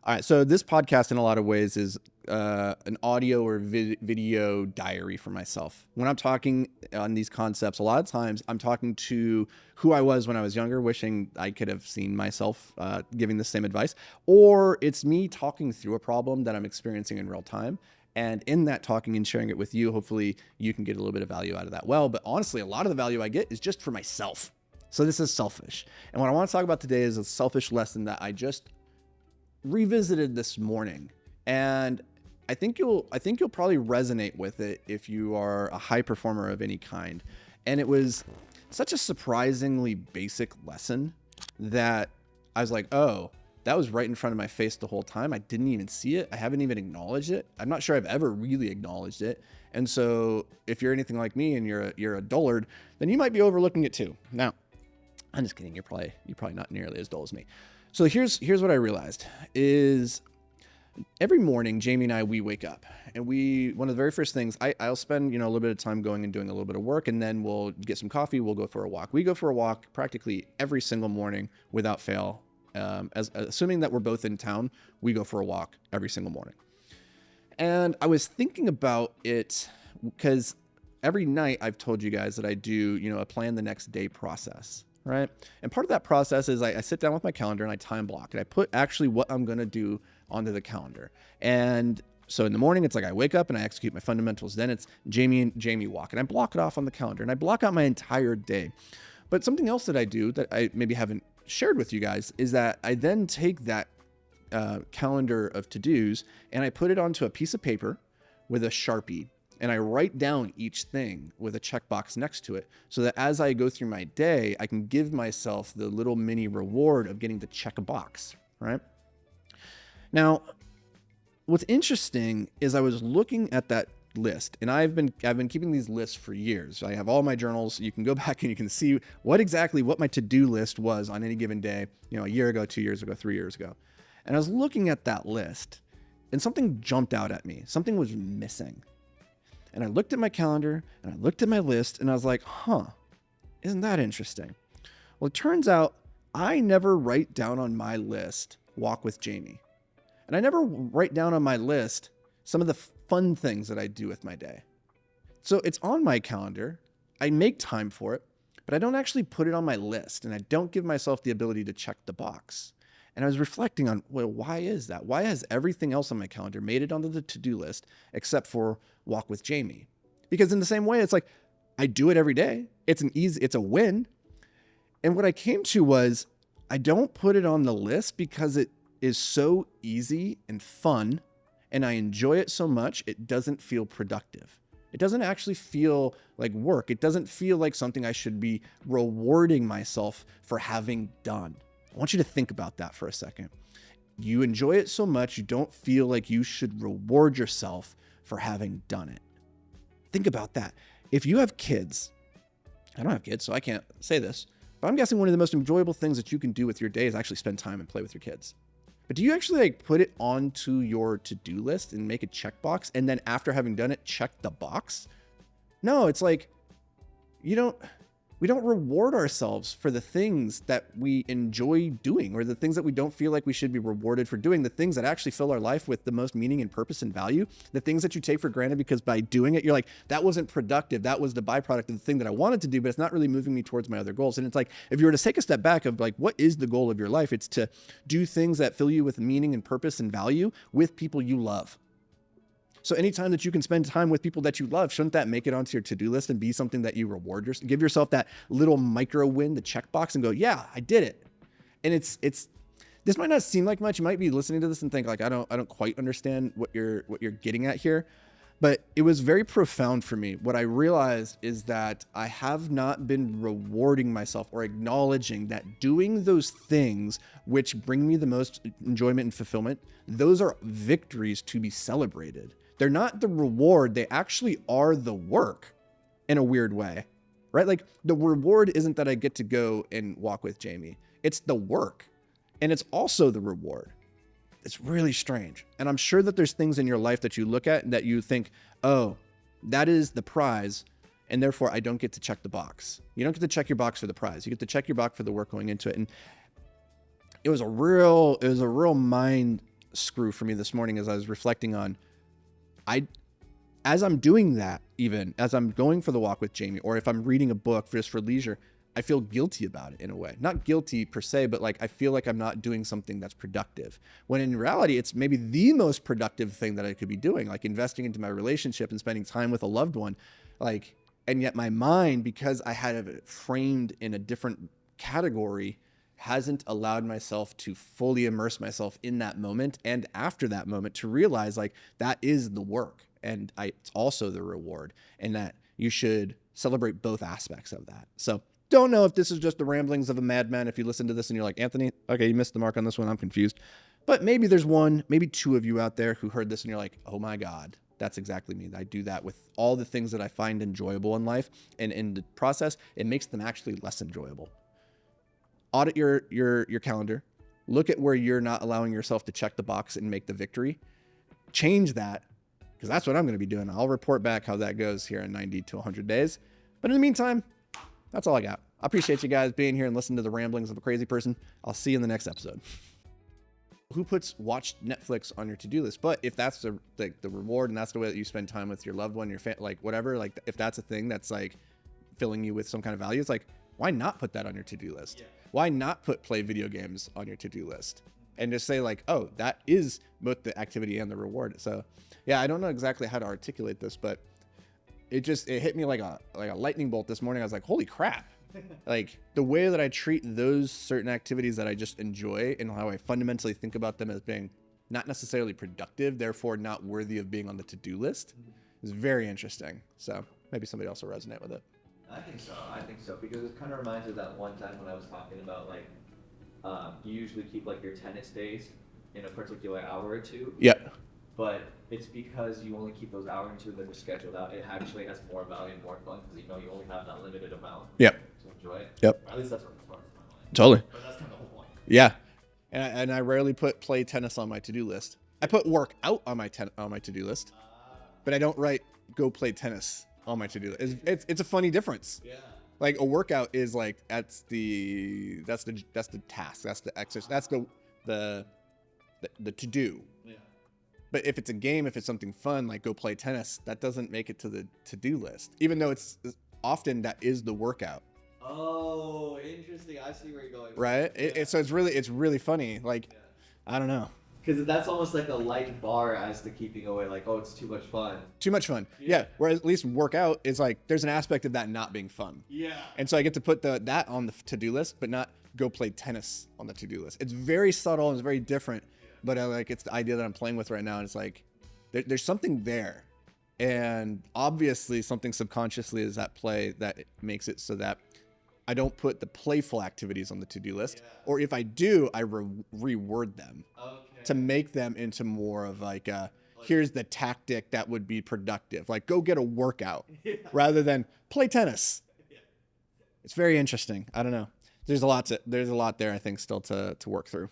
All right, so this podcast in a lot of ways is an audio or video diary for myself. When I'm talking on these concepts, a lot of times I'm talking to who I was when I was younger, wishing I could have seen myself giving the same advice, or it's me talking through a problem that I'm experiencing in real time. And in that talking and sharing it with you, hopefully you can get a little bit of value out of that. Well, but honestly, a lot of the value I get is just for myself. So this is selfish. And what I want to talk about today is a selfish lesson that I just revisited this morning, and I think you'll probably resonate with it if you are a high performer of any kind. And it was such a surprisingly basic lesson that I was like, oh, that was right in front of my face the whole time. I didn't even see it. I haven't even acknowledged it. I'm not sure I've ever really acknowledged it. And so if you're anything like me and you're a dullard, then you might be overlooking it too. Now, I'm just kidding. You're probably not nearly as dull as me. So here's what I realized is every morning, Jamie and I, we wake up and one of the very first things I'll spend, a little bit of time going and doing a little bit of work, and then we'll get some coffee. We'll go for a walk. We go for a walk practically every single morning without fail. Assuming that we're both in town, we go for a walk every single morning. And I was thinking about it because every night I've told you guys that I do, a plan the next day process. Right. And part of that process is I sit down with my calendar and I time block, and I put actually what I'm going to do onto the calendar. And so in the morning, it's like I wake up and I execute my fundamentals. Then it's Jamie walk, and I block it off on the calendar, and I block out my entire day. But something else that I do that I maybe haven't shared with you guys is that I then take that calendar of to-dos and I put it onto a piece of paper with a Sharpie. And I write down each thing with a checkbox next to it so that as I go through my day, I can give myself the little mini reward of getting to check a box, right? Now, what's interesting is I was looking at that list, and I've been keeping these lists for years. I have all my journals. You can go back and you can see what my to-do list was on any given day, a year ago, 2 years ago, 3 years ago. And I was looking at that list and something jumped out at me. Something was missing. And I looked at my calendar and I looked at my list and I was like, isn't that interesting? Well, it turns out I never write down on my list, walk with Jamie. And I never write down on my list some of the fun things that I do with my day. So it's on my calendar. I make time for it, but I don't actually put it on my list, and I don't give myself the ability to check the box. And I was reflecting on, well, why is that? Why has everything else on my calendar made it onto the to-do list except for walk with Jamie? Because in the same way, it's like I do it every day. It's a win. And what I came to was I don't put it on the list because it is so easy and fun, and I enjoy it so much, it doesn't feel productive. It doesn't actually feel like work. It doesn't feel like something I should be rewarding myself for having done. I want you to think about that for a second. You enjoy it so much, you don't feel like you should reward yourself for having done it. Think about that. If you have kids, I don't have kids, so I can't say this, but I'm guessing one of the most enjoyable things that you can do with your day is actually spend time and play with your kids. But do you actually put it onto your to-do list and make a checkbox, and then after having done it, check the box? No, it's like we don't reward ourselves for the things that we enjoy doing, or the things that we don't feel like we should be rewarded for doing, the things that actually fill our life with the most meaning and purpose and value, the things that you take for granted because by doing it, you're like, that wasn't productive. That was the byproduct of the thing that I wanted to do, but it's not really moving me towards my other goals. And it's like, if you were to take a step back of like, what is the goal of your life? It's to do things that fill you with meaning and purpose and value with people you love. So anytime that you can spend time with people that you love, shouldn't that make it onto your to-do list and be something that you reward yourself? Give yourself that little micro win, the checkbox, and go, yeah, I did it. And it's this might not seem like much. You might be listening to this and think like, I don't quite understand what you're getting at here. But it was very profound for me. What I realized is that I have not been rewarding myself or acknowledging that doing those things which bring me the most enjoyment and fulfillment, those are victories to be celebrated. They're not the reward. They actually are the work in a weird way, right? Like the reward isn't that I get to go and walk with Jamie. It's the work, and it's also the reward. It's really strange. And I'm sure that there's things in your life that you look at and that you think, oh, that is the prize, and therefore I don't get to check the box. You don't get to check your box for the prize. You get to check your box for the work going into it. And it was a real mind screw for me this morning as I was reflecting on, as I'm doing that, even as I'm going for the walk with Jamie, or if I'm reading a book just for leisure, I feel guilty about it in a way. Not guilty per se, but like I feel like I'm not doing something that's productive. When in reality, it's maybe the most productive thing that I could be doing, like investing into my relationship and spending time with a loved one. Like, and yet my mind, because I had it framed in a different category, hasn't allowed myself to fully immerse myself in that moment and after that moment to realize like that is the work and it's also the reward, and that you should celebrate both aspects of that. So don't know if this is just the ramblings of a madman. If you listen to this and you're like, Anthony, okay, you missed the mark on this one, I'm confused. But maybe there's one, maybe two of you out there who heard this and you're like, oh my God, that's exactly me. I do that with all the things that I find enjoyable in life. And in the process, it makes them actually less enjoyable. Audit your calendar. Look at where you're not allowing yourself to check the box and make the victory. Change that, because that's what I'm going to be doing. I'll report back how that goes here in 90 to 100 days. But in the meantime, that's all I got. I appreciate you guys being here and listening to the ramblings of a crazy person. I'll see you in the next episode. Who puts watch Netflix on your to-do list? But if that's the reward and that's the way that you spend time with your loved one, your like whatever, like if that's a thing that's like filling you with some kind of value, it's like, why not put that on your to-do list? Yeah. Why not play video games on your to-do list and just say like, oh, that is both the activity and the reward. So yeah, I don't know exactly how to articulate this, but it hit me like a lightning bolt this morning. I was like, holy crap. Like the way that I treat those certain activities that I just enjoy and how I fundamentally think about them as being not necessarily productive, therefore not worthy of being on the to-do list, is very interesting. So maybe somebody else will resonate with it. I think so, because it kind of reminds me of that one time when I was talking about like, you usually keep like your tennis days in a particular hour or two. Yep. But it's because you only keep those hours or two that are scheduled out. It actually has more value and more fun because you know you only have that limited amount. Yep. To enjoy it. Yep. Or at least that's what sparks my mind. Totally. But that's kind of the whole point. Yeah. And I rarely put play tennis on my to-do list. I put work out on my to-do list, but I don't write go play tennis on my to-do list. It's a funny difference. Yeah. Like a workout is like that's the task, that's the exercise, that's the to-do. Yeah. But if it's a game, if it's something fun, like go play tennis, that doesn't make it to the to-do list, even though it's often that is the workout. Oh, interesting. I see where you're going. Right? Yeah. So it's really funny. Like, yeah. I don't know. Because that's almost like a light bar as to keeping away, like, oh, it's too much fun. Too much fun. Yeah. Whereas at least workout is like, there's an aspect of that not being fun. Yeah. And so I get to put that on the to-do list, but not go play tennis on the to-do list. It's very subtle and it's very different, but it's the idea that I'm playing with right now. And it's like, there's something there. And obviously something subconsciously is at play that makes it so that I don't put the playful activities on the to-do list. Yeah. Or if I do, I reword them. Okay. To make them into more of like here's the tactic that would be productive. Like go get a workout rather than play tennis. Yeah. It's very interesting. I don't know. There's a lot there, I think, still to work through.